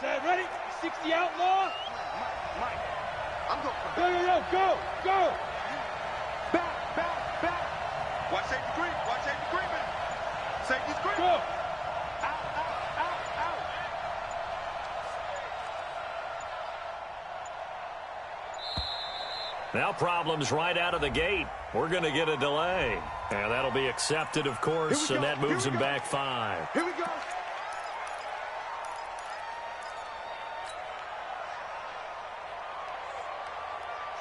Set, ready? 60 outlaw. Mike, I'm going for Go. Back. Watch safety green. Man. Safety's green. Go. Out. Now problems right out of the gate. We're going to get a delay. And that'll be accepted, of course, and that moves him back 5. Here we go.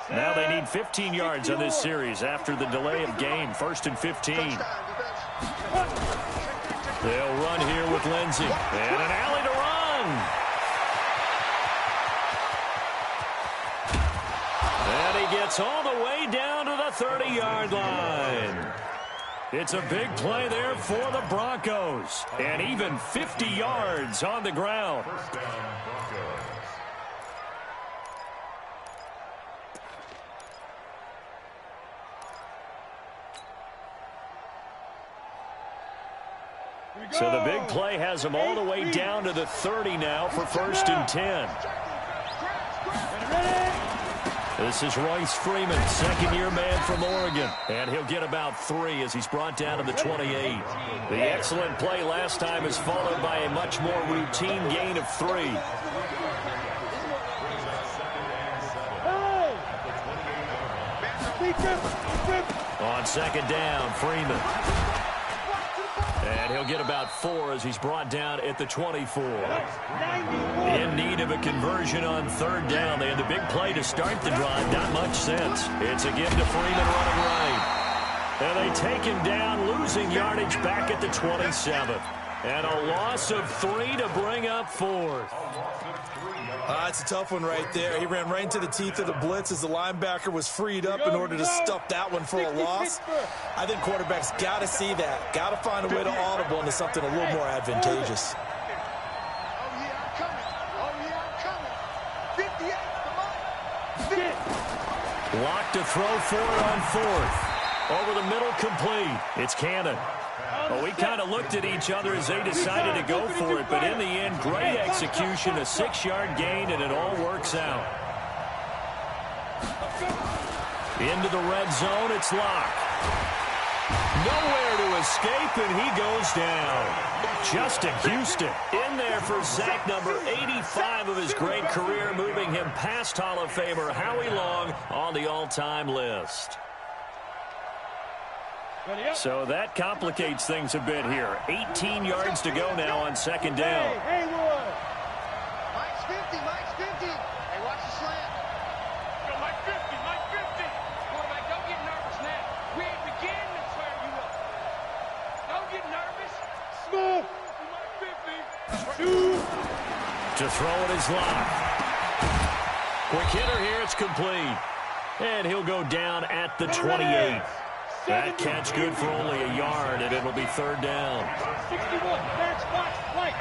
Now they need 15 yards on this series after the delay of game. 1st and 15. They'll run here with Lindsey. And an alley to run. And he gets all the way down to the 30-yard line. It's a big play there for the Broncos. And even 50 yards on the ground. First down, Broncos. So the big play has them all the way down to the 30 now for 1st and 10. This is Royce Freeman, second-year man from Oregon. And he'll get about 3 as he's brought down to the 28. The excellent play last time is followed by a much more routine gain of 3. On 2nd down, Freeman. And he'll get about 4 as he's brought down at the 24. In need of a conversion on 3rd down. They had the big play to start the drive. Not much sense. It's a give to Freeman running right. And they take him down, losing yardage back at the 27. And a loss of 3 to bring up 4th. It's a tough one right there. He ran right into the teeth of the blitz as the linebacker was freed up in order to stuff that one for a loss. I think quarterbacks got to see that. Got to find a way to audible into something a little more advantageous. Lock to throw for it on 4th. Over the middle, complete. It's Cannon. Well, we kind of looked at each other as they decided to go for it, but in the end, great execution, a 6-yard gain, and it all works out. Into the red zone, it's Locke. Nowhere to escape, and he goes down. Justin Houston in there for sack number 85 of his great career, moving him past Hall of Famer Howie Long on the all-time list. So that complicates things a bit here. 18 yards to go now on 2nd down. Hey, Mike's 50. Hey, watch the slant. Go, Mike 50. Quarterback, don't get nervous now. We ain't beginning to tear you up. Don't get nervous. Small. Mike 50. 2. To throw it is Locke. Quick hitter here, it's complete. And he'll go down at the 28. That catch good for only a yard, and it'll be 3rd down. 61. Match, right.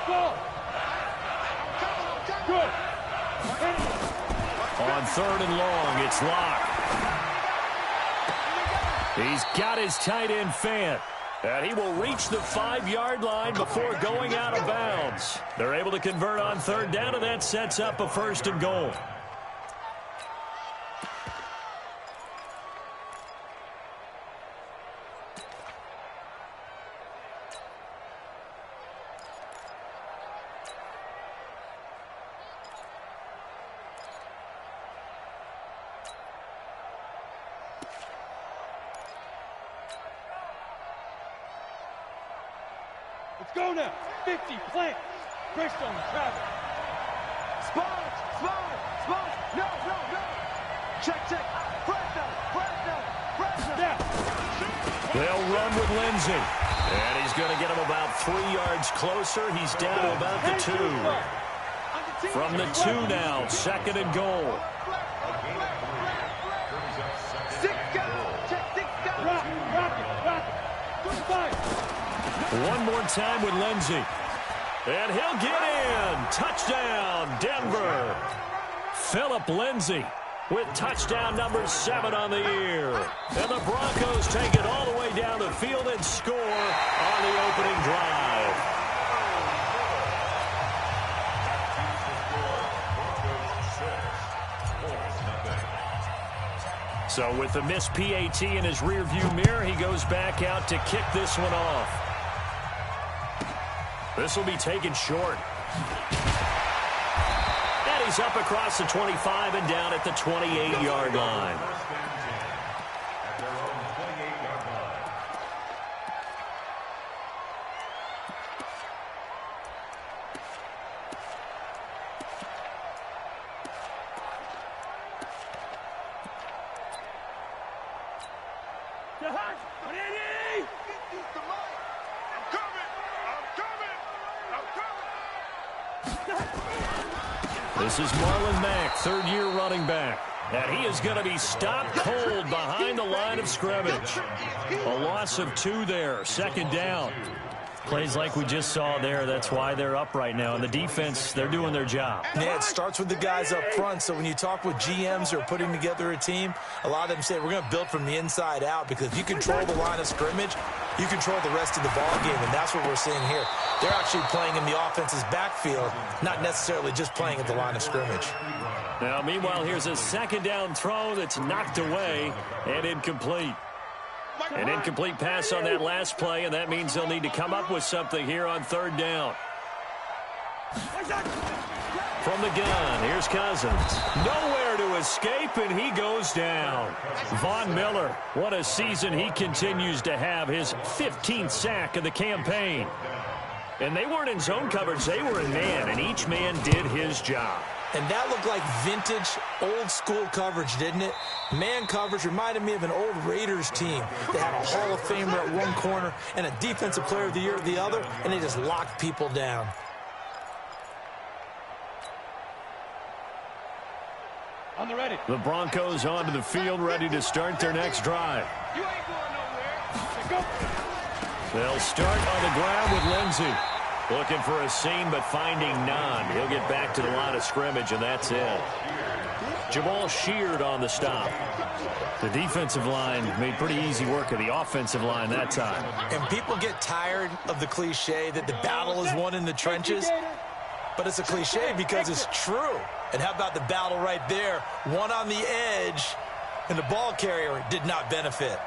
Go. On 3rd and long, it's Locke. He's got his tight end Fant. And he will reach the 5-yard line before going out of bounds. They're able to convert on 3rd down, and that sets up a 1st and goal. Let's go now. 50. Plant. Pressure on the traffic. Spot. No. Check. Press Now. They'll run with Lindsey. And he's going to get him about 3 yards closer. He's down to about the 2. From the 2 now, 2nd and goal. Rock it. Good fight. One more time with Lindsey. And he'll get in. Touchdown, Denver. Philip Lindsey with touchdown number 7 on the year. And the Broncos take it all the way down the field and score on the opening drive. So with the missed PAT in his rearview mirror, he goes back out to kick this one off. This will be taken short. And he's up across the 25 and down at the 28-yard line. This is Marlon Mack, third-year running back. And he is going to be stopped cold behind the line of scrimmage. A loss of 2 there, second down. Plays like we just saw there, that's why they're up right now. And the defense, they're doing their job. Yeah, it starts with the guys up front. So when you talk with GMs who are putting together a team, a lot of them say we're going to build from the inside out, because if you control the line of scrimmage, you control the rest of the ball game, and that's what we're seeing here. They're actually playing in the offense's backfield, not necessarily just playing at the line of scrimmage. Now, meanwhile, here's a second down throw that's knocked away and incomplete. An incomplete pass on that last play, and that means they'll need to come up with something here on third down. From the gun, here's Cousins. Nowhere to escape, and he goes down. Von Miller, what a season he continues to have, his 15th sack of the campaign. And they weren't in zone coverage, they were in man, and each man did his job. And that looked like vintage, old-school coverage, didn't it? Man coverage reminded me of an old Raiders team. They had a Hall of Famer at one corner and a Defensive Player of the Year at the other, and they just locked people down. On the ready. The Broncos onto the field, ready to start their next drive. You ain't going nowhere. They'll start on the ground with Lindsey. Looking for a seam, but finding none. He'll get back to the line of scrimmage, and that's it. Jamal Sheard on the stop. The defensive line made pretty easy work of the offensive line that time. And people get tired of the cliche that the battle is won in the trenches, but it's a cliche because it's true. And how about the battle right there? One on the edge, and the ball carrier did not benefit.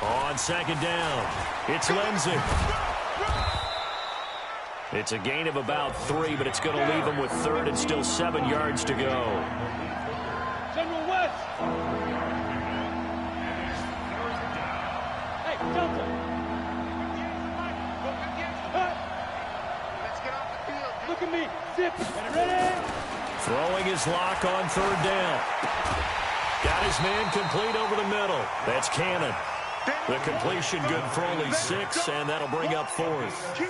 On second down, it's Lindsey. It's a gain of about 3, but it's going to leave him with third and still 7 yards to go. General West. Hey, Delta. Let's get off the field. Look at me. Zip. Ready? Throwing his lock on third down. Got his man complete over the middle. That's Cannon. The completion good for only 6, and that'll bring up 4th.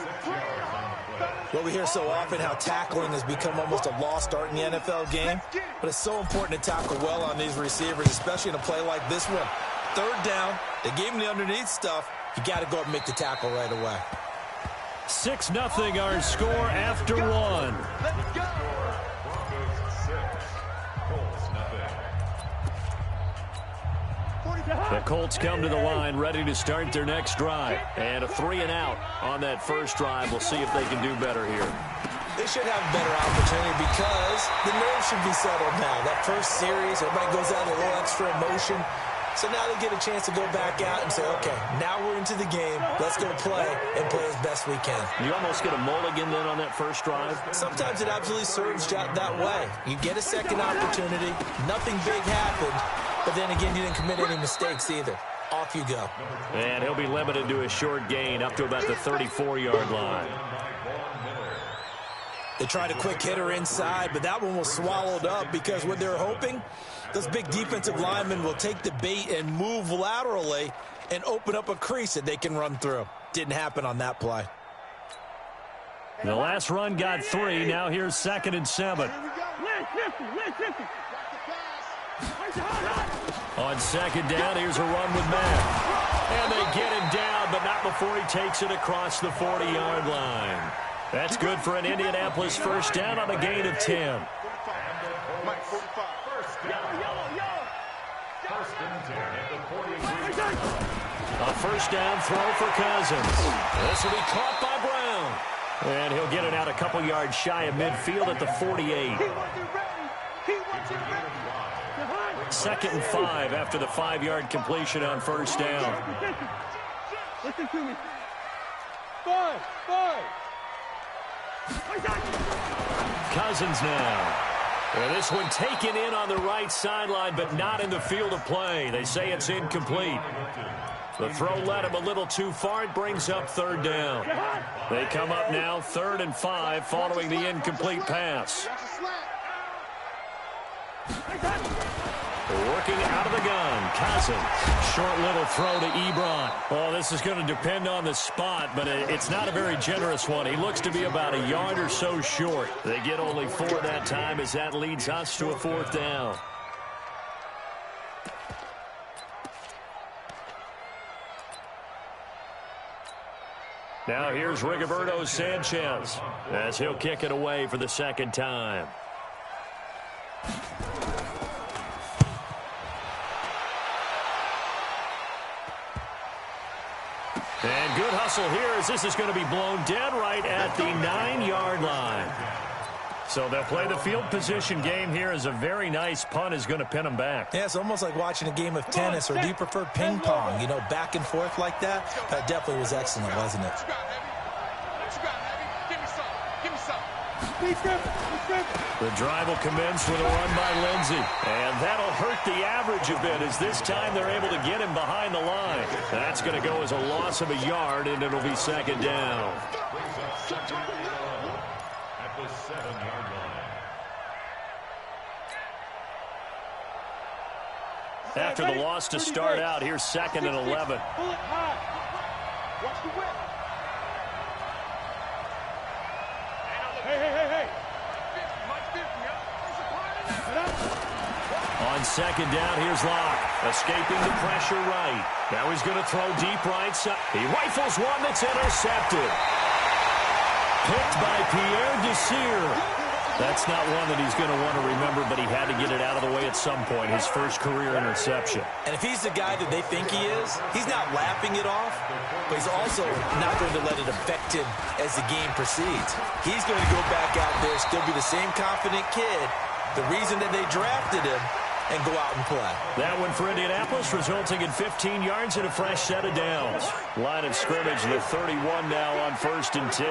Well, we hear so often how tackling has become almost a lost art in the NFL game, but it's so important to tackle well on these receivers, especially in a play like this one. Third down, they gave him the underneath stuff. You got to go up and make the tackle right away. 6-0 our score after 1. Let's go. The Colts come to the line, ready to start their next drive. And a 3-and-out on that first drive. We'll see if they can do better here. They should have a better opportunity because the nerves should be settled now. That first series, everybody goes out with a little extra emotion. So now they get a chance to go back out and say, okay, now we're into the game. Let's go play and play as best we can. You almost get a mulligan then on that first drive? Sometimes it absolutely serves that way. You get a second opportunity. Nothing big happened. But then again, you didn't commit any mistakes either. Off you go. And he'll be limited to a short gain up to about the 34-yard line. They tried a quick hitter inside, but that one was swallowed up because what they're hoping, those big defensive linemen will take the bait and move laterally and open up a crease that they can run through. Didn't happen on that play. The last run got 3. Now here's 2nd and 7. On second down, here's a run with Matt. And they get him down, but not before he takes it across the 40-yard line. That's good for an Indianapolis first down on a gain of 10. A first down throw for Cousins. This will be caught by Brown. And he'll get it out a couple yards shy of midfield at the 48. 2nd and 5 after the 5-yard completion on first down. Listen to me. 5. Cousins now. And this one taken in on the right sideline, but not in the field of play. They say it's incomplete. The throw led him a little too far. It brings up 3rd down. They come up now 3rd and 5 following the incomplete pass. Working out of the gun, Cousins. Short little throw to Ebron. Oh, this is going to depend on the spot, but it's not a very generous one. He looks to be about a yard or so short. They get only 4 that time as that leads us to a 4th down. Now here's Rigoberto Sanchez as he'll kick it away for the 2nd time. And good hustle here as this is going to be blown dead right at the 9-yard line. So they'll play the field position game here as a very nice punt is going to pin them back. Yeah, it's almost like watching a game of tennis, or do you prefer ping pong? You know, back and forth like that? That definitely was excellent, wasn't it? The drive will commence with a run by Lindsey. And that'll hurt the average a bit as this time they're able to get him behind the line. That's going to go as a loss of a yard, and it'll be 2nd down. At the 7-yard line. After the loss to start out, here's 2nd and 11. Watch the whip. Hey. On 2nd down, here's Locke. Escaping the pressure right. Now he's going to throw deep right side. He rifles one that's intercepted. Picked by Pierre Desir. That's not one that he's going to want to remember, but he had to get it out of the way at some point. His first career interception. And if he's the guy that they think he is, he's not laughing it off, but he's also not going to let it affect him as the game proceeds. He's going to go back out there, still be the same confident kid, the reason that they drafted him, and go out and play. That one for Indianapolis, resulting in 15 yards and a fresh set of downs. Line of scrimmage, the 31 now on 1st and 10.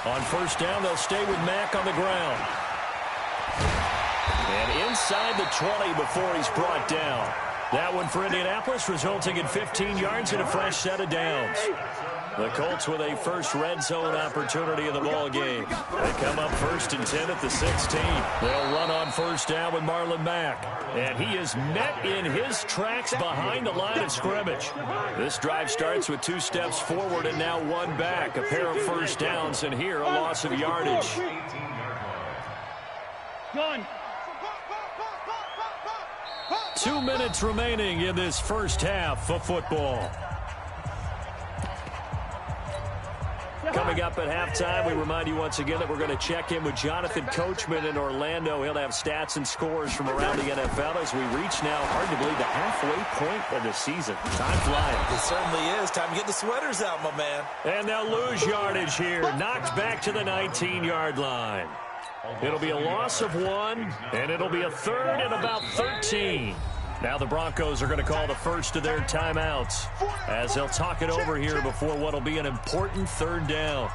On 1st down, they'll stay with Mack on the ground. And inside the 20 before he's brought down. That one for Indianapolis, resulting in 15 yards and a fresh set of downs. The Colts with a first red zone opportunity in the ball game. They come up 1st and 10 at the 16. They'll run on 1st down with Marlon Mack. And he is met in his tracks behind the line of scrimmage. This drive starts with 2 steps forward and now 1 back. A pair of 1st downs, and here a loss of yardage. Done. 2 minutes remaining in this first half of football. Coming up at halftime, we remind you once again that we're going to check in with Jonathan Coachman in Orlando. He'll have stats and scores from around the NFL as we reach now, hard to believe, the halfway point of the season. Time flying. It certainly is. Time to get the sweaters out, my man. And they'll lose yardage here. Knocked back to the 19-yard line. It'll be a loss of 1, and it'll be a 3rd and about 13. Now the Broncos are going to call the first of their timeouts as they'll talk it over here before what will be an important 3rd down.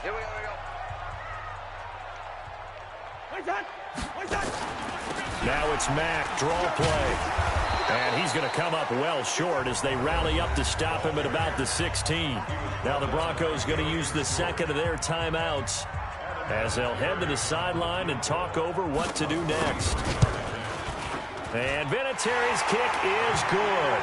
Here we go. Now it's Mack, draw play. And he's going to come up well short as they rally up to stop him at about the 16. Now the Broncos going to use the 2nd of their timeouts as they'll head to the sideline and talk over what to do next. And Vinatieri's kick is good.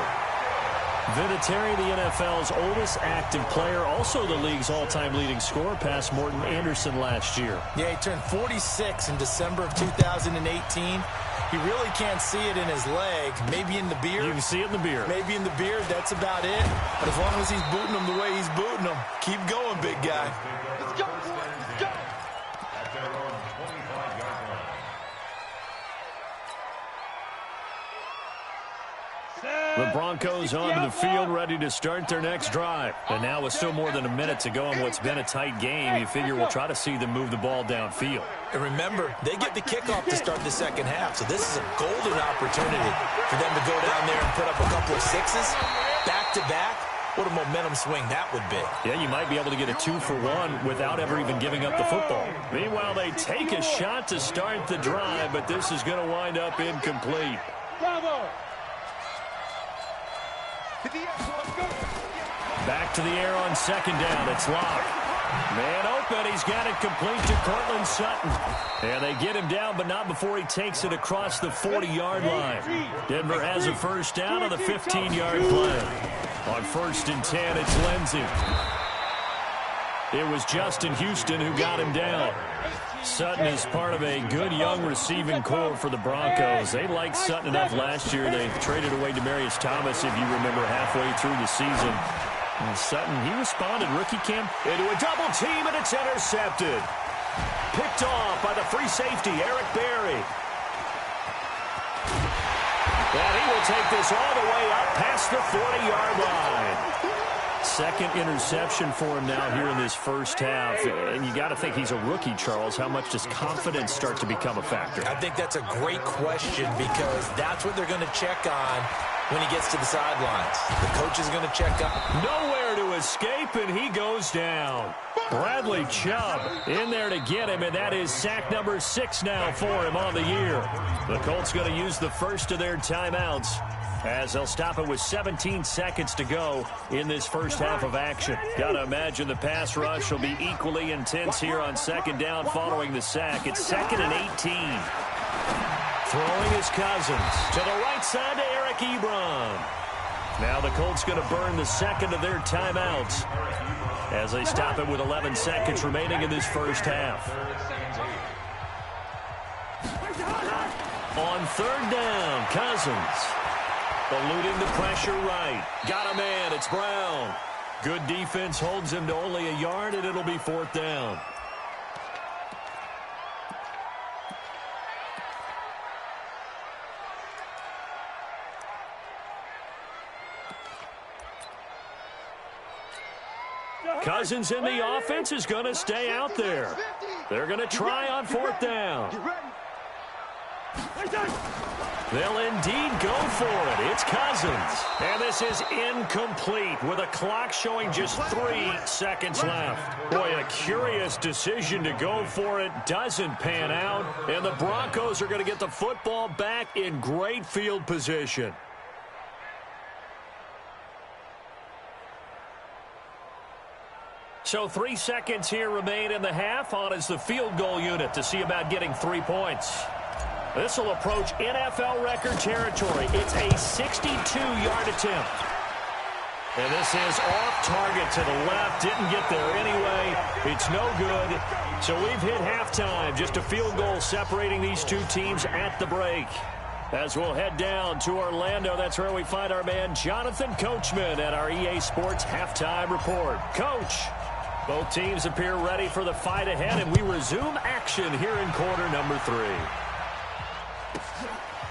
Vinatieri, the NFL's oldest active player, also the league's all-time leading scorer, past Morton Anderson last year. Yeah, he turned 46 in December of 2018. He really can't see it in his leg. Maybe in the beard. You can see it in the beard. Maybe in the beard. That's about it. But as long as he's booting him the way he's booting him, keep going, big guy. Let's go, boys. Let's go. At their own 25-yard line. The Broncos onto the field, ready to start their next drive. And now with still more than a minute to go in what's been a tight game, you figure we'll try to see them move the ball downfield. And remember, they get the kickoff to start the second half, so this is a golden opportunity for them to go down there and put up a couple of sixes back-to-back. What a momentum swing that would be. Yeah, you might be able to get a 2-for-1 without ever even giving up the football. Meanwhile, they take a shot to start the drive, but this is going to wind up incomplete. Bravo. Back to the air on second down. It's Locke. Man open. He's got it complete to Cortland Sutton. And they get him down, but not before he takes it across the 40-yard line. Denver has a first down on the 15-yard play. On 1st and 10, it's Lindsey. It was Justin Houston who got him down. Sutton is part of a good young receiving corps for the Broncos. They liked Sutton enough last year. They traded away Demaryius Thomas, if you remember, halfway through the season. And Sutton, he responded. Rookie camp into a double team, and it's intercepted. Picked off by the free safety, Eric Berry. And he will take this all the way up past the 40-yard line. Second interception for him now here in this first half. And you got to think he's a rookie, Charles. How much does confidence start to become a factor? I think that's a great question because that's what they're going to check on when he gets to the sidelines. The coach is going to check on. Nowhere to escape, and he goes down. Bradley Chubb in there to get him, and that is sack number 6 now for him on the year. The Colts going to use the first of their timeouts as they'll stop it with 17 seconds to go in this first half of action. Got to imagine the pass rush will be equally intense here on second down following the sack. It's 2nd and 18. Throwing his Cousins to the right side to Eric Ebron. Now the Colts going to burn the second of their timeouts as they stop it with 11 seconds remaining in this first half. On 3rd down, Cousins. Eluding the pressure right. Got a man. It's Brown. Good defense holds him to only a yard, and it'll be 4th down. Cousins in the offense is going to stay out there. They're going to try on 4th down. They'll indeed go for it. It's Cousins. And this is incomplete with a clock showing just 3 seconds left. Boy, a curious decision to go for it. Doesn't pan out. And the Broncos are going to get the football back in great field position. So 3 seconds here remain in the half. On is the field goal unit to see about getting 3 points. This will approach NFL record territory. It's a 62-yard attempt. And this is off target to the left. Didn't get there anyway. It's no good. So we've hit halftime. Just a field goal separating these two teams at the break. As we'll head down to Orlando, that's where we find our man Jonathan Coachman at our EA Sports Halftime Report. Coach, both teams appear ready for the fight ahead, and we resume action here in quarter number 3.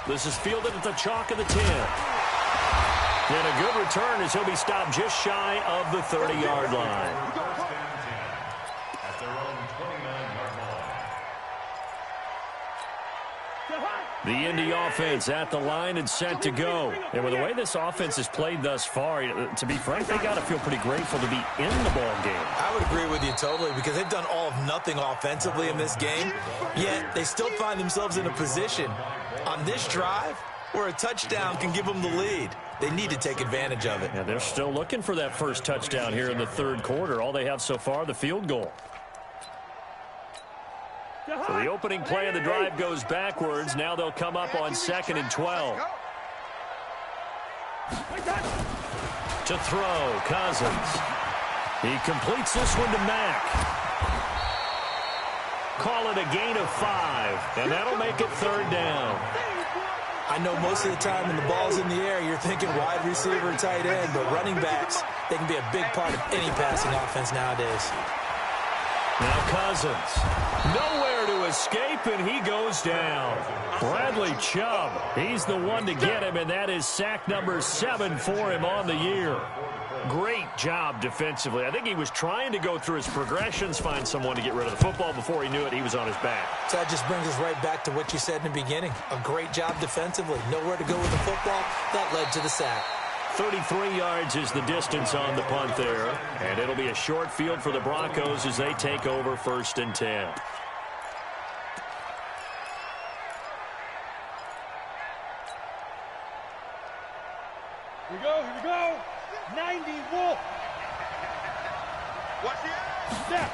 This is fielded at the chalk of the 10. And a good return as he'll be stopped just shy of the 30-yard line. At their own 29-yard line. The Indy offense at the line and set to go. And with the way this offense has played thus far, to be frank, they got to feel pretty grateful to be in the ball game. I would agree with you totally because they've done all of nothing offensively in this game, yet they still find themselves in a position on this drive where a touchdown can give them the lead. They need to take advantage of it. And they're still looking for that first touchdown here in the 3rd quarter. All they have so far, the field goal. So the opening play of the drive goes backwards. Now they'll come up on 2nd and 12. To throw, Cousins. He completes this one to Mack. Call it a gain of 5, and that'll make it 3rd down. I know most of the time when the ball's in the air, you're thinking wide receiver and tight end, but running backs, they can be a big part of any passing offense nowadays. Now Cousins. Nowhere to escape, and he goes down. Bradley Chubb, he's the one to get him, and that is sack number 7 for him on the year. Great job defensively. I think he was trying to go through his progressions, find someone to get rid of the football. Before he knew it, he was on his back. So that just brings us right back to what you said in the beginning. A great job defensively. Nowhere to go with the football. That led to the sack. 33 yards is the distance on the punt there. And it'll be a short field for the Broncos as they take over 1st and 10. Here we go. 90 Wolf. Watch the Step.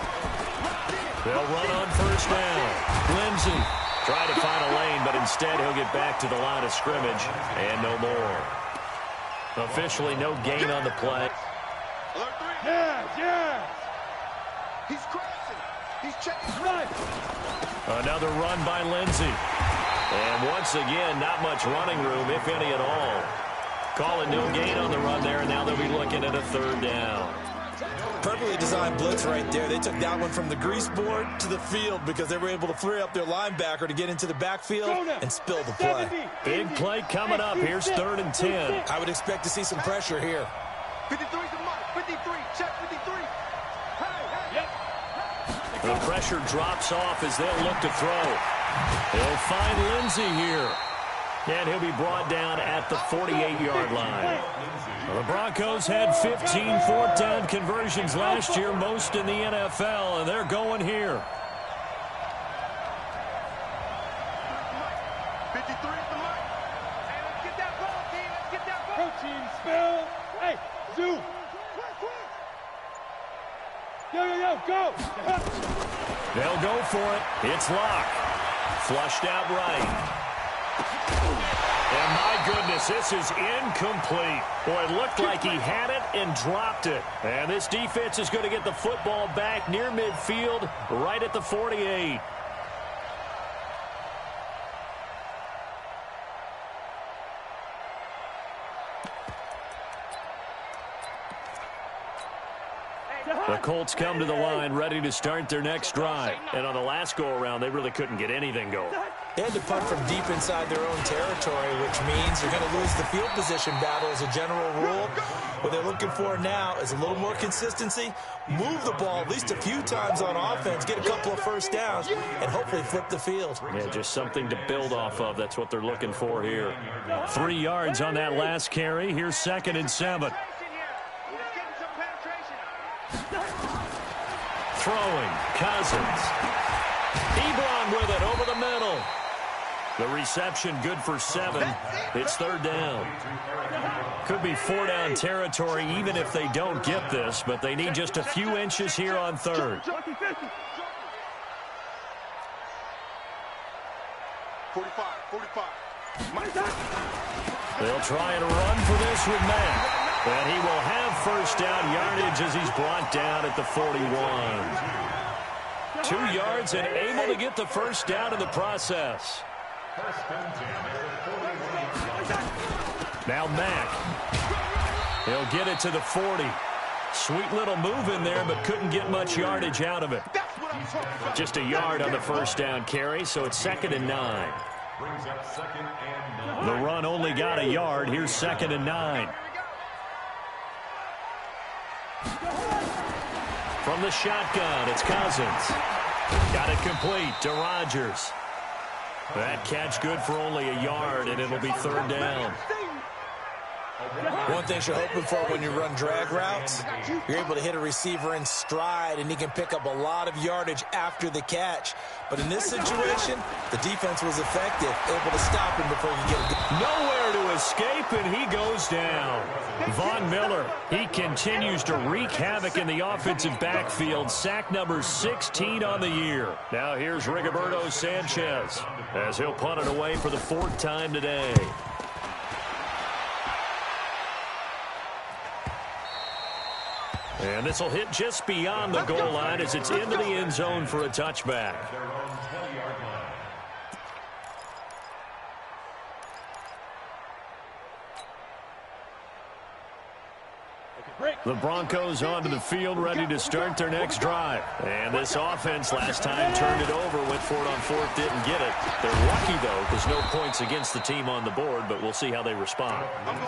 They'll run on 1st down. Lindsey tried to find a lane, but instead he'll get back to the line of scrimmage and no more. Officially no gain on the play. Alert 3. Yes. He's crashing. He's checking. Right. Another run by Lindsey. And once again, not much running room, if any at all. Calling no gain on the run there, and now they'll be looking at a 3rd down. Perfectly designed blitz right there. They took that one from the grease board to the field because they were able to free up their linebacker to get into the backfield and spill the play. 70. Big play coming up. Here's 3rd and 10. I would expect to see some pressure here. 53 is a mark. 53. Check 53. Hey. Yep. The pressure drops off as they'll look to throw. They'll find Lindsey here. And he'll be brought down at the 48-yard line. The Broncos had 15 fourth down conversions last year, most in the NFL, and they're going here. 53 is the mark. Hey, let's get that ball, team. Let's get that ball. Protein spill. Hey, Zoo. Yo, go. They'll go for it. It's Locke. Flushed out right. And my goodness, this is incomplete. Boy, it looked like he had it and dropped it. And this defense is going to get the football back near midfield, right at the 48. The Colts come to the line ready to start their next drive. And on the last go-around, they really couldn't get anything going. They had to punt from deep inside their own territory, which means you're going to lose the field position battle as a general rule. What they're looking for now is a little more consistency, move the ball at least a few times on offense, get a couple of 1st downs, and hopefully flip the field. Yeah, just something to build off of. That's what they're looking for here. 3 yards on that last carry. Here's 2nd and 7. Throwing, Cousins. Ebron with it over the middle. The reception good for 7. It's 3rd down. Could be 4-down territory even if they don't get this, but they need just a few inches here on 3rd. 45. They'll try and run for this with Matt. And he will have 1st down yardage as he's brought down at the 41. 2 yards and able to get the 1st down in the process. Now Mack. He'll get it to the 40. Sweet little move in there, but couldn't get much yardage out of it. Just a yard on the 1st down carry, so it's 2nd and 9. The run only got a yard. Here's 2nd and 9. From the shotgun, it's Cousins. Got it complete to Rodgers. That catch good for only a yard, and it'll be 3rd down. One thing you're hoping for when you run drag routes, you're able to hit a receiver in stride, and he can pick up a lot of yardage after the catch. But in this situation, the defense was effective, able to stop him before he get a... Nowhere to escape, and he goes down. Von Miller, he continues to wreak havoc in the offensive backfield. Sack number 16 on the year. Now here's Rigoberto Sanchez as he'll punt it away for the 4th time today. And this will hit just beyond the goal line as it's into the end zone for a touchback. The Broncos onto the field, ready to start their next drive. And this offense last time turned it over, went for it on fourth, didn't get it. They're lucky, though, because no points against the team on the board, but we'll see how they respond.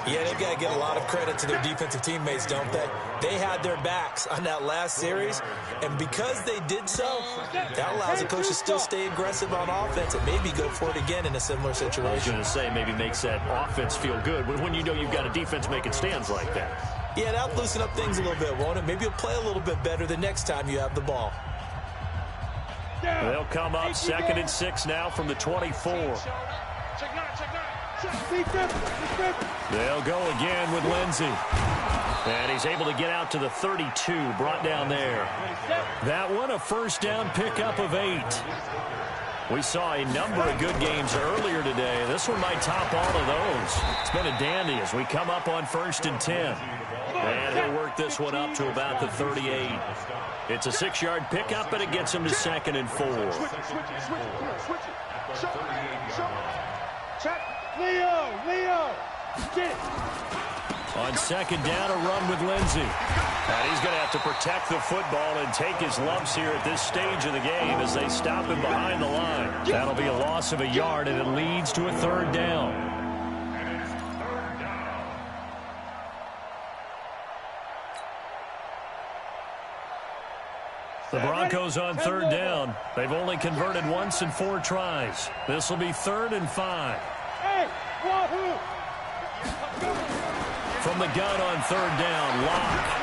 Yeah, they've got to get a lot of credit to their defensive teammates, don't they? They had their backs on that last series, and because they did so, that allows the coach to still stay aggressive on offense and maybe go for it again in a similar situation. I was going to say, maybe makes that offense feel good when you know you've got a defense making stands like that. Yeah, that'll loosen up things a little bit, won't it? Maybe you'll play a little bit better the next time you have the ball. They'll come up 2nd and 6 now from the 24. They'll go again with Lindsey. And he's able to get out to the 32, brought down there. That one, a first down pickup of 8. We saw a number of good games earlier today. This one might top all of those. It's been a dandy as we come up on 1st and 10. And he'll work this one up to about the 38. It's a 6-yard pickup, and it gets him to 2nd and 4. Leo, get it. On 2nd down, a run with Lindsey. And he's going to have to protect the football and take his lumps here at this stage of the game as they stop him behind the line. That'll be a loss of a yard, and it leads to a 3rd down. The Broncos on 3rd down. They've only converted once in 4 tries. This will be 3rd and 5. Hey, wahoo! From the gun on 3rd down, Locke.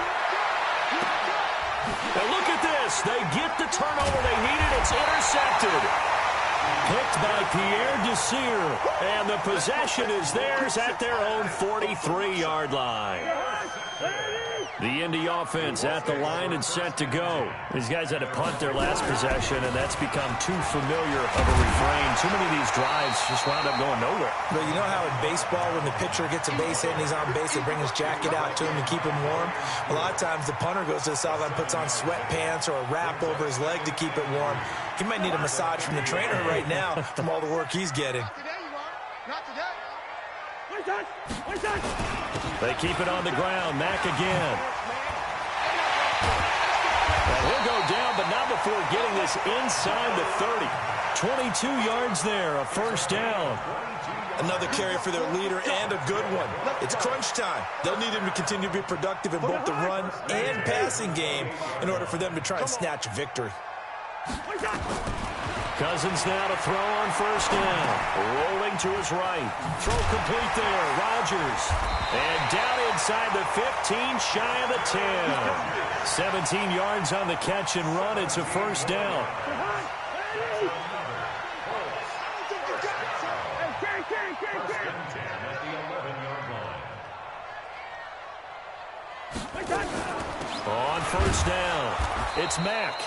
And look at this. They get the turnover they needed. It's intercepted. Picked by Pierre Desir. And the possession is theirs at their own 43-yard line. The Indy offense at the line and set to go. These guys had to punt their last possession, and that's become too familiar of a refrain. Too many of these drives just wound up going nowhere. But you know how in baseball, when the pitcher gets a base hit and he's on base, they bring his jacket out to him to keep him warm? A lot of times the punter goes to the sideline, puts on sweatpants or a wrap over his leg to keep it warm. He might need a massage from the trainer right now from all the work he's getting. Not today. They keep it on the ground. Mack again. And he'll go down, but not before getting this inside the 30. 22 yards there, a first down. Another carry for their leader and a good one. It's crunch time. They'll need him to continue to be productive in both the run and passing game in order for them to try and snatch a victory. Cousins now to throw on first down. Rolling to his right. Throw complete there. Rodgers. And down inside the 15, shy of the 10. 17 yards on the catch and run. It's a first down. On first down, it's Mack.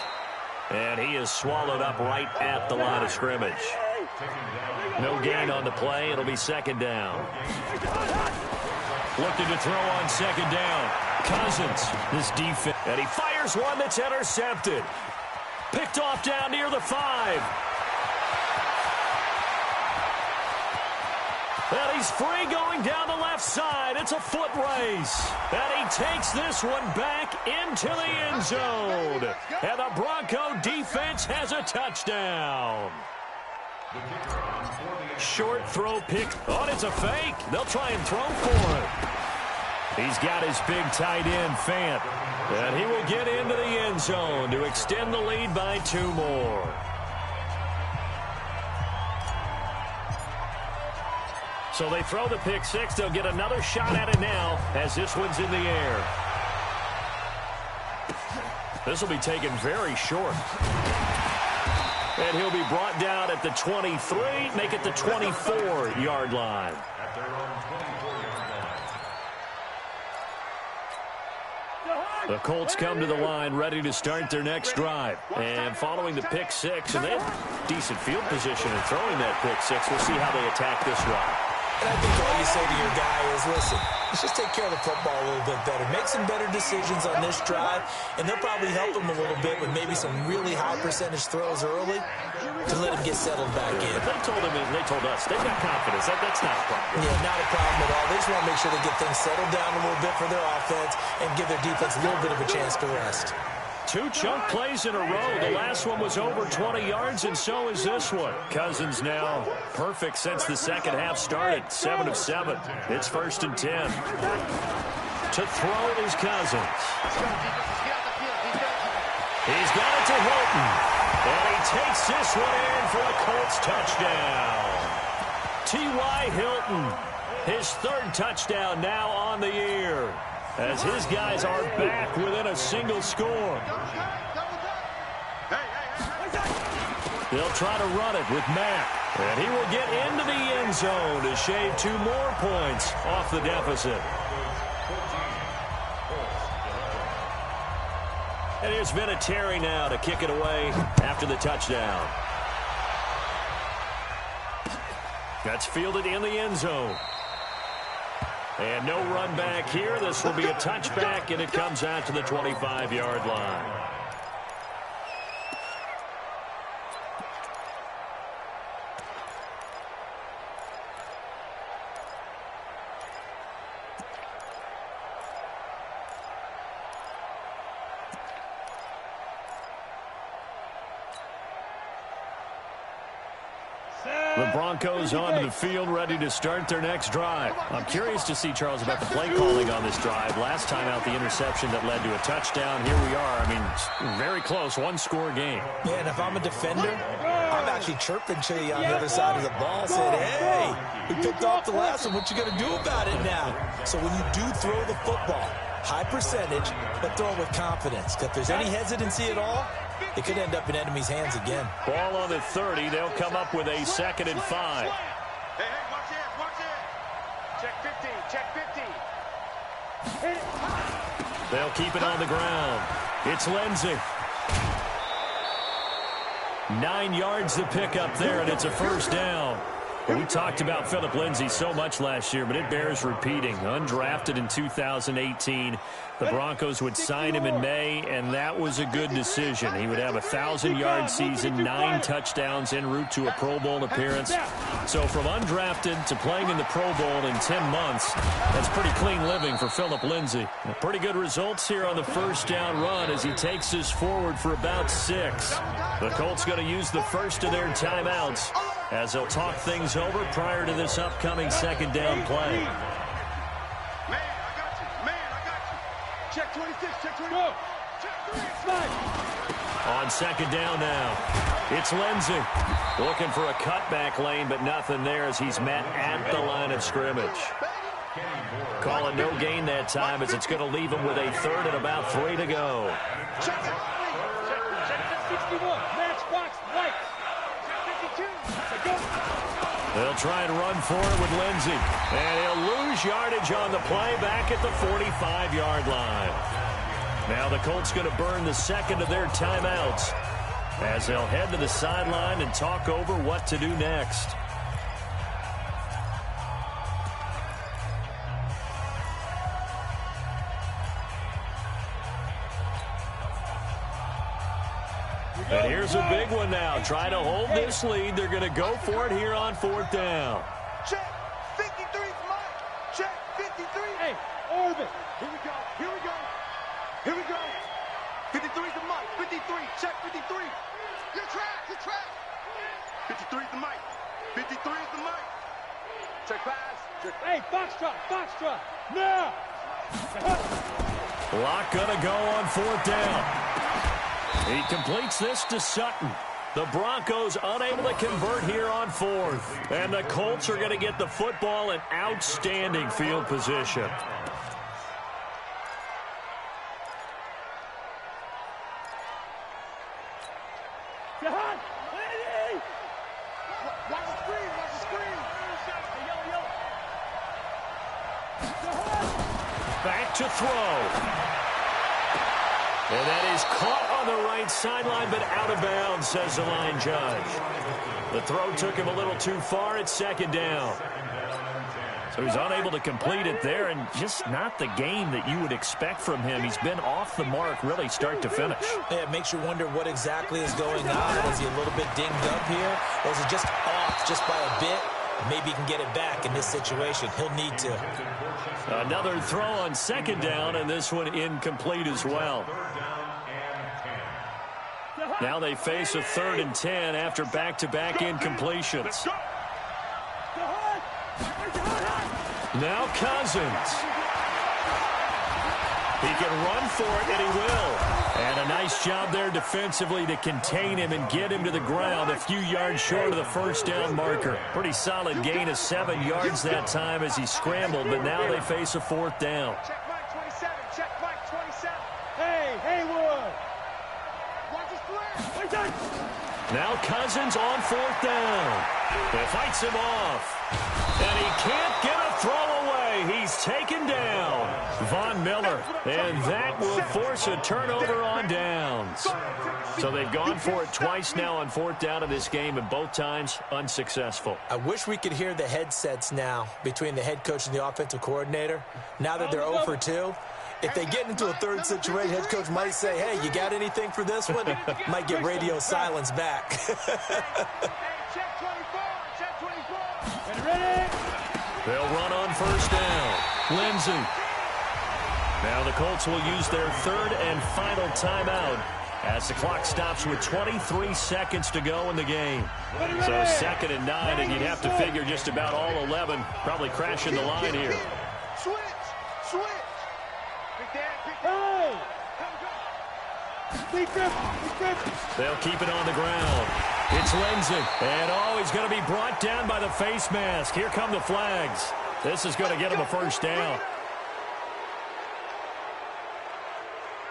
And he is swallowed up right at the line of scrimmage. No gain on the play. It'll be 2nd down. Looking to throw on 2nd down. Cousins, this defense. And he fires one that's intercepted. Picked off down near the 5. And he's free going down the left side. It's a foot race. And he takes this one back into the end zone. And the Bronco defense has a touchdown. Short throw pick. Oh, it's a fake. They'll try and throw for it. He's got his big tight end, Fant. And he will get into the end zone to extend the lead by 2 more. So they throw the pick 6. They'll get another shot at it now as this one's in the air. This will be taken very short. And he'll be brought down at the 23, make it the 24-yard line. The Colts come to the line ready to start their next drive. And following the pick 6, and they have decent field position in throwing that pick 6. We'll see how they attack this drive. And I think all you say to your guy is, listen, let's just take care of the football a little bit better. Make some better decisions on this drive, and they'll probably help him a little bit with maybe some really high percentage throws early to let him get settled back in. But they told us they've got confidence. That's not a problem. Yeah, not a problem at all. They just want to make sure they get things settled down a little bit for their offense and give their defense a little bit of a chance to rest. 2 chunk plays in a row. The last one was over 20 yards, and so is this one. Cousins now perfect since the second half started. 7 of 7. It's 1st and 10. To throw is Cousins. He's got it to Hilton. And he takes this one in for a Colts touchdown. T.Y. Hilton, his 3rd touchdown now on the year, as his guys are back within a single score. They'll try to run it with Mack, and he will get into the end zone to shave 2 more points off the deficit. And here's Vinatieri now to kick it away after the touchdown. That's fielded in the end zone. And no run back here. This will be a touchback, and it comes out to the 25-yard line. The Broncos onto the field, ready to start their next drive. I'm curious to see, Charles, about the play calling on this drive. Last time out, the interception that led to a touchdown. Here we are. I mean, very close, 1-score game. Yeah, and if I'm a defender, I'm actually chirping to you on the other side of the ball, saying, hey, we picked off the last one. What you going to do about it now? So when you do throw the football, high percentage, but throw it with confidence. If there's any hesitancy at all, it could end up in enemy's hands again. Ball on the 30. They'll come up with a 2nd and 5. Hey, watch it. Check 50, check 50. They'll keep it on the ground. It's Lindsey. 9 yards to pick up there, and it's a 1st down. We talked about Philip Lindsay so much last year, but it bears repeating. Undrafted in 2018. The Broncos would sign him in May, and that was a good decision. He would have a 1,000-yard season, 9 touchdowns en route to a Pro Bowl appearance. So from undrafted to playing in the Pro Bowl in 10 months, that's pretty clean living for Philip Lindsay. Pretty good results here on the 1st down run as he takes this forward for about 6. The Colts going to use the first of their timeouts as they'll talk things over prior to this upcoming 2nd down play. Man, I got you. Man, I got you. Check 26, check 20. Go. Check 3, On 2nd down now, it's Lindsey looking for a cutback lane, but nothing there as he's met at the line of scrimmage. Calling no gain that time as it's going to leave him with a 3rd and about 3 to go. Check 61. Matchbox lights. Check 52. They'll try and run for it with Lindsey. And he'll lose yardage on the play back at the 45-yard line. Now the Colts going to burn the 2nd of their timeouts as they'll head to the sideline and talk over what to do next. And here's a big one now. Trying to hold this lead. They're going to go for it here on 4th down. Check 53, Mike. Check 53. Hey, Orvin. Here we go. Here we go. Here we go. 53 is the Mike. 53. Check 53. Your track. Your track. 53 is the Mike. 53 is the Mike. Check pass. Check. Hey, Foxtrot. Foxtrot. Now. Lock going to go on 4th down. He completes this to Sutton. The Broncos unable to convert here on 4th. And the Colts are going to get the football in outstanding field position. Watch the screen. Watch the screen. Back to throw. And that is caught on the right sideline, but out of bounds, says the line judge. The throw took him a little too far. It's 2nd down. So he's unable to complete it there, and just not the game that you would expect from him. He's been off the mark really start to finish. Yeah, it makes you wonder what exactly is going on. Is he a little bit dinged up here, or is he just off just by a bit? Maybe he can get it back in this situation. He'll need to. Another throw on second down, and this one incomplete as well. Now they face a 3rd and 10 after back-to-back incompletions. Now Cousins. He can run for it, and he will. And a nice job there defensively to contain him and get him to the ground a few yards short of the first down marker. Pretty solid gain of 7 yards that time as he scrambled, but now they face a 4th down. Check Mike 27. Check Mike 27. Hey, Haywood. Watch his play. Now Cousins on 4th down. He fights him off. And he can't get a throw away. He's taken down. Von Miller. And that will force a turnover on downs. So they've gone for it twice now on 4th down in this game, and both times unsuccessful. I wish we could hear the headsets now between the head coach and the offensive coordinator. Now that they're 0 for 2. If they get into a third situation, head coach might say, hey, you got anything for this one? Might get radio silence back. Check 24. Check 24. Ready? They'll run on 1st down. Lindsey. Now the Colts will use their 3rd and final timeout as the clock stops with 23 seconds to go in the game. So 2nd and 9, and you'd have to figure just about all 11 probably crashing the line here. Switch. Switch. Hey! They'll keep it on the ground. It's Lindsey. And, he's going to be brought down by the face mask. Here come the flags. This is going to get him a 1st down.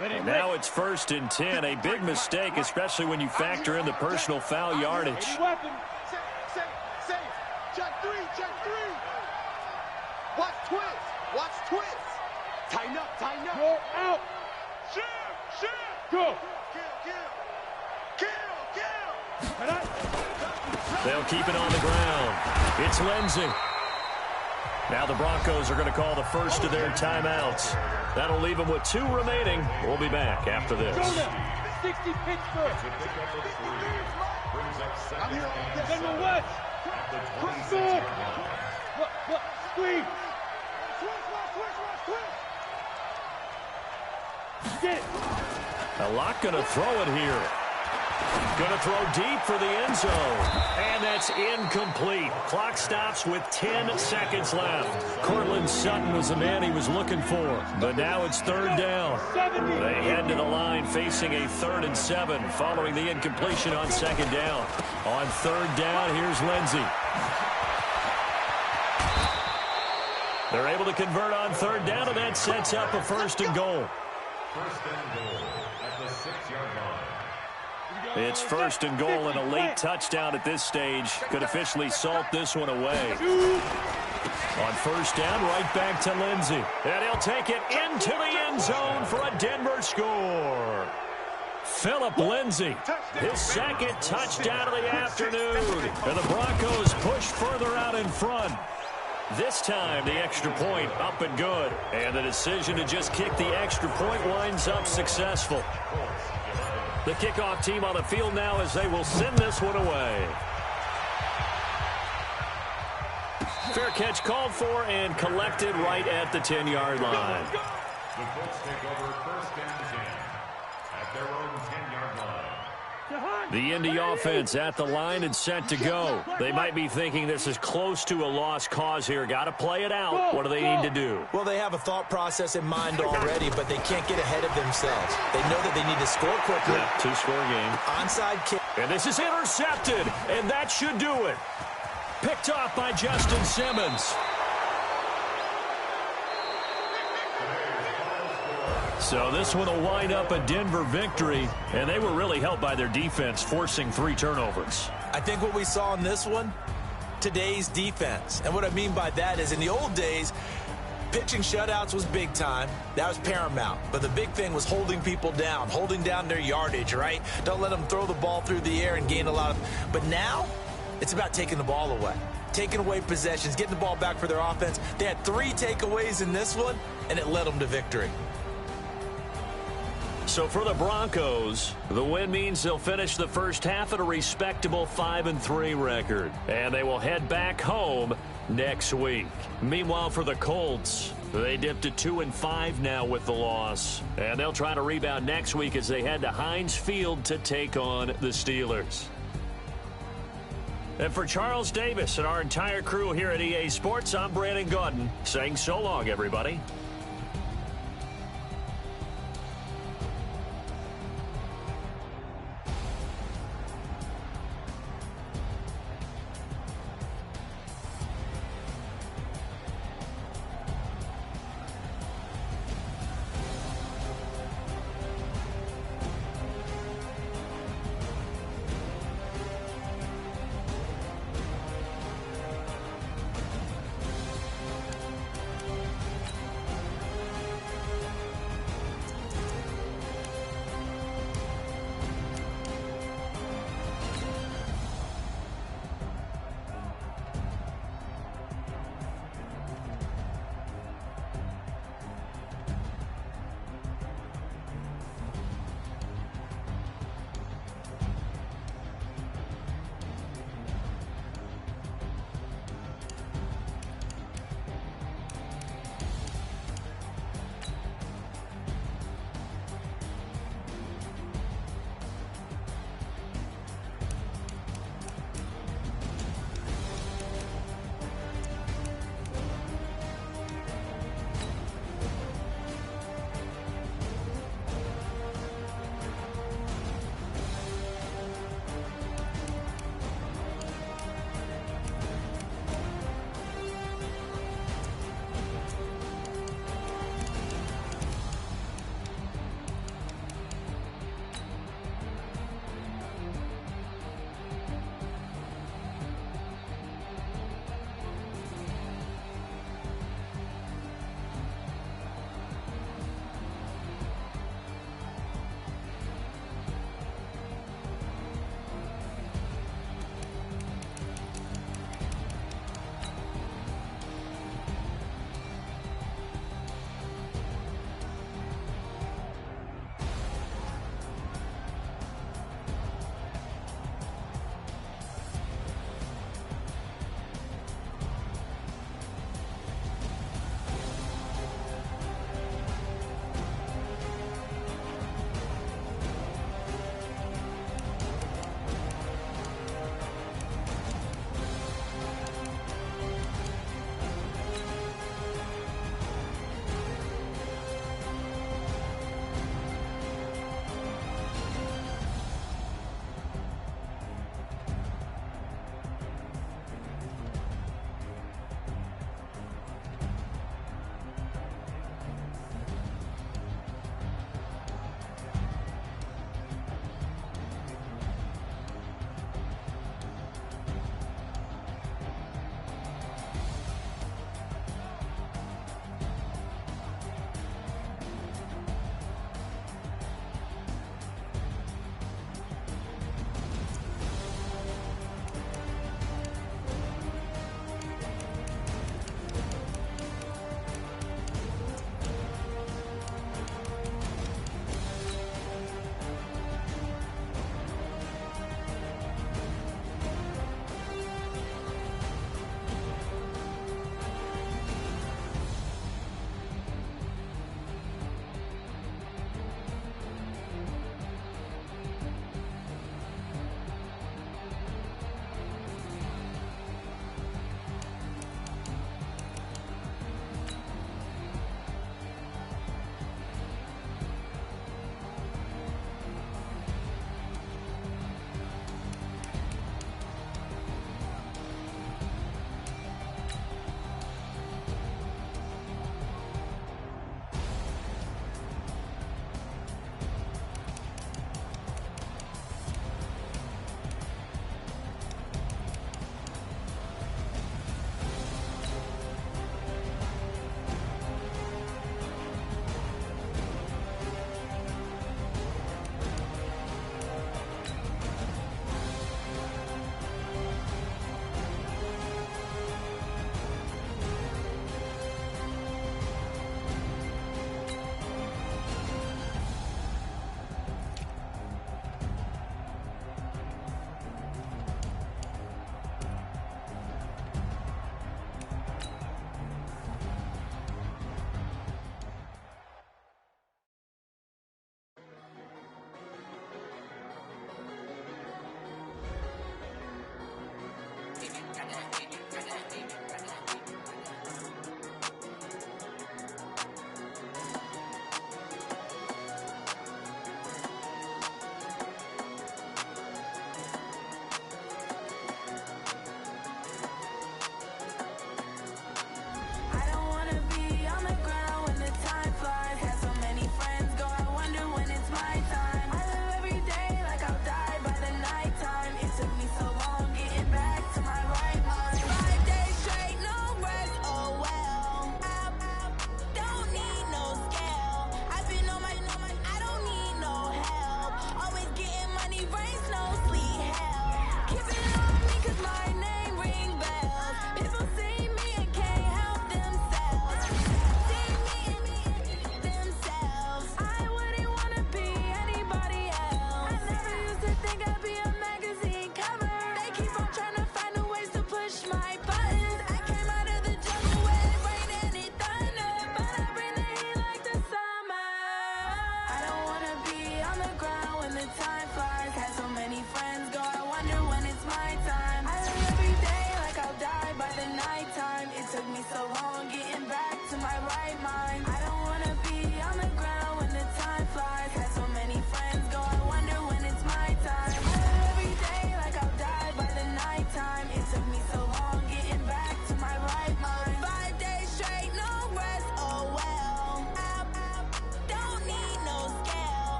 And now it's 1st and 10. A big mistake, especially when you factor in the personal foul yardage. Safe. Check 3. Check 3. Watch twist. Watch twist. Tighten up. Tighten up. Go out. Shoot. Go. Kill. They'll keep it on the ground. It's Lindsey. Now the Broncos are going to call the first of their timeouts. That'll leave them with 2 remaining. We'll be back after this. 60 Pittsburgh. I'm here on this Then the side. West. Pittsburgh. Squeeze. Get it. A lot going to throw it here. Going to throw deep for the end zone. And that's incomplete. Clock stops with 10 seconds left. Cortland Sutton was the man he was looking for. But now it's 3rd down. They head to the line facing a 3rd and 7 following the incompletion on 2nd down. On 3rd down, here's Lindsey. They're able to convert on 3rd down, and that sets up a 1st and goal. 1st and goal at the 6-yard line. It's 1st and goal, and a late touchdown at this stage could officially salt this one away. On 1st down, right back to Lindsey. And he'll take it into the end zone for a Denver score. Phillip Lindsey, his 2nd touchdown of the afternoon. And the Broncos push further out in front. This time, the extra point up and good. And the decision to just kick the extra point winds up successful. The kickoff team on the field now as they will send this one away. Fair catch called for and collected right at the 10-yard line. The Colts take over 1st and 10 at their own 10-yard line. The Indy offense at the line and set to go. They might be thinking this is close to a lost cause here. Got to play it out. What do they need to do? Well, they have a thought process in mind already, but they can't get ahead of themselves. They know that they need to score quickly. Yeah, 2-score game. Onside kick. And this is intercepted, and that should do it. Picked off by Justin Simmons. So this one will wind up a Denver victory, and they were really helped by their defense, forcing 3 turnovers. I think what we saw in this one, today's defense. And what I mean by that is in the old days, pitching shutouts was big time. That was paramount. But the big thing was holding people down, holding down their yardage, right? Don't let them throw the ball through the air and gain a lot of... But now, it's about taking the ball away. taking away possessions, getting the ball back for their offense. They had 3 takeaways in this one, and it led them to victory. So for the Broncos, the win means they'll finish the first half at a respectable 5-3 record. And they will head back home next week. Meanwhile, for the Colts, they dipped to 2-5 now with the loss. And they'll try to rebound next week as they head to Heinz Field to take on the Steelers. And for Charles Davis and our entire crew here at EA Sports, I'm Brandon Gaudin saying so long, everybody.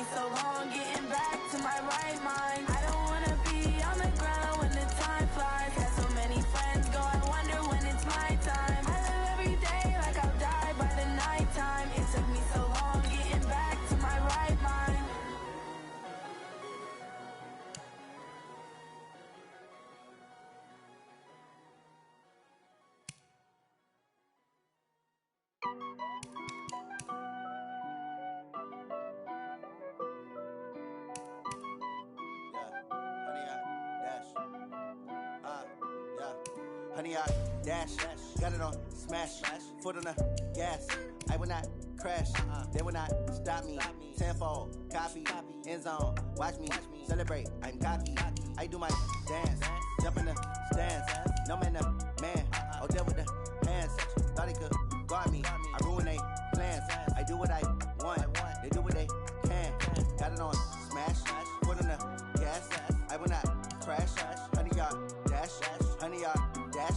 me so long getting back to my right mind. I don't wanna be on the ground when the time flies. Got so many friends go, I wonder when it's my time. I live every day like I'll die by the nighttime. It took me so long getting back to my right mind. Honey, I dash, got it on smash, foot on the gas. I will not crash, they will not stop me. Tenfold, copy, end zone, watch me celebrate. I'm cocky, I do my dance, jump in the stands. No man, man, oh deal with the hands. Thought he could guard me, I ruin they plans. I do what I want, they do what they can. Got it on smash, foot on the gas. I will not crash, honey, y'all dash, honey, y'all dash,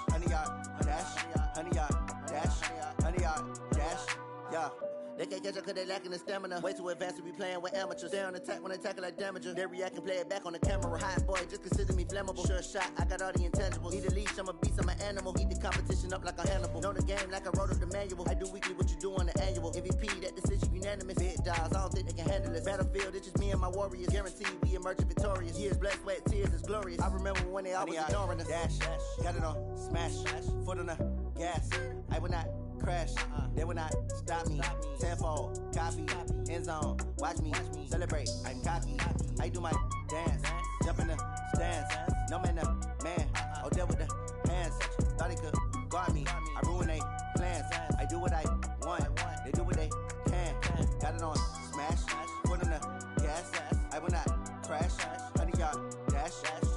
honey, y'all dash, honey, y'all dash, honey, y'all dash, yeah. They can't catch up cause they lacking the stamina. Way too advanced to be playing with amateurs. Stay on attack when they tackle like damager. They react and play it back on the camera. Hot boy, just consider me flammable. Sure shot, I got all the intangibles. Need a leash, I'm a beast, I'm an animal. Eat the competition up like a Hannibal. Know the game like I wrote up the manual. I do weekly what you do on the annual. MVP, that decision unanimous. Big dogs, I don't think they can handle it. Battlefield, it's just me and my warriors. Guaranteed we emerge victorious. Years, blood, sweat, tears, is glorious. I remember when they always ignoring us. Dash, got it on smash, foot on the gas. I will not crash, they will not stop me. Tenfold, copy, end zone, watch me celebrate. I'm cocky, I do my dance, jump in the stands. No man, man, oh deal with the hands. Thought he could guard me, I ruin they plans. I do what I want, they do what they can. Got it on smash, foot on the gas. I will not crash, honey, y'all dash,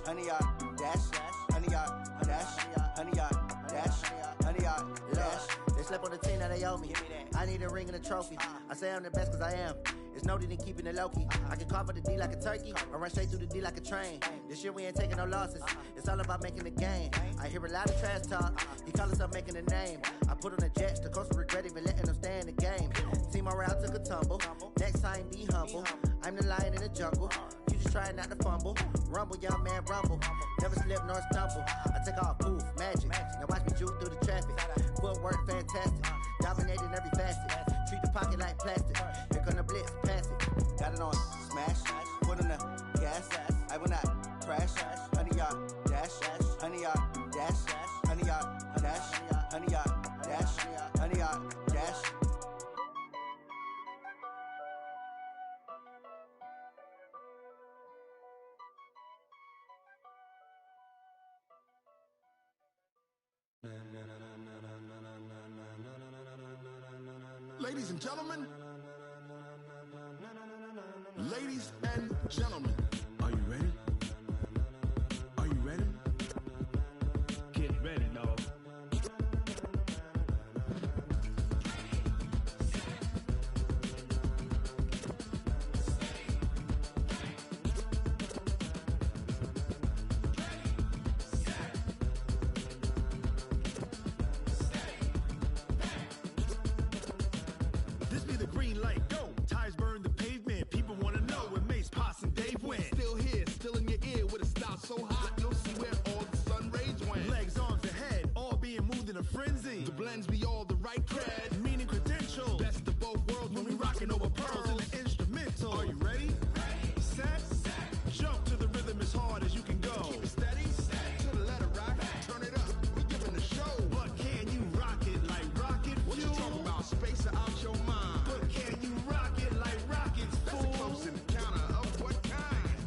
honey, y'all dash, honey, y'all dash, honey, y'all dash, honey, y'all dash. They slept on the team that they owe me. I need a ring and a trophy. I say I'm the best cause I am. It's no need in keeping it low-key. I can carve up the D like a turkey or run straight through the D like a train. This year we ain't taking no losses. It's all about making the game. I hear a lot of trash talk. He call himself making a name. I put on the Jets. The coach will regret even letting them stay in the game. Team morale took a tumble. Next time be humble. I'm the lion in the jungle. You just trying not to fumble. Rumble, young man, rumble. Never slip nor stumble. I take off, poof, magic. Now watch me juke through the traffic. Footwork fantastic. Dominating every facet. Treat the pocket like plastic. Here come the blitz, pass it. Got it on smash, foot on the gas. I will not crash, honey, y'all dash, honey, y'all dash, honey, y'all dash, honey, y'all dash, honey, y'all dash. Ladies and gentlemen, ladies and gentlemen, are you ready? Are you ready? Get ready, dog. This be the green light, go. Tires burn the pavement. People want to know where Mace, Potts, and Dave went. Still here, still in your ear with a style so hot, you'll see where all the sun rays went. Legs, arms, and head, all being moved in a frenzy. The blends be all the right cred, meaning credentials. Best of both worlds when we rocking over pearls in the instrumental. Are you ready? Set, jump to the rhythm as hard as you can go. Keep it steady, to the letter rock. Turn it up, we giving the show. But can you rock it like rocket fuel? What you talking about? Space out your mind. But can you rock it like rockets, fool? That's a close encounter of what kind?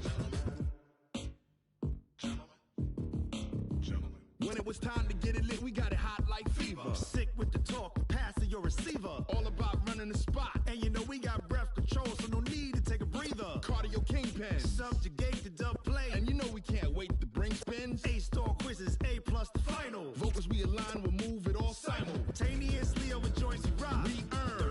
Gentlemen. When it was time to get it lit, we got it hot like fever. Sick with the talk, pass to your receiver. All about running the spot. And you know we got breath control, so no need to take a breather. Cardio kingpin, subjugate the dub play. And you know we can't wait to bring spins. A-star quizzes, A+ the final. Vocals we align, we'll move it all simultaneously over joints we rock. We earn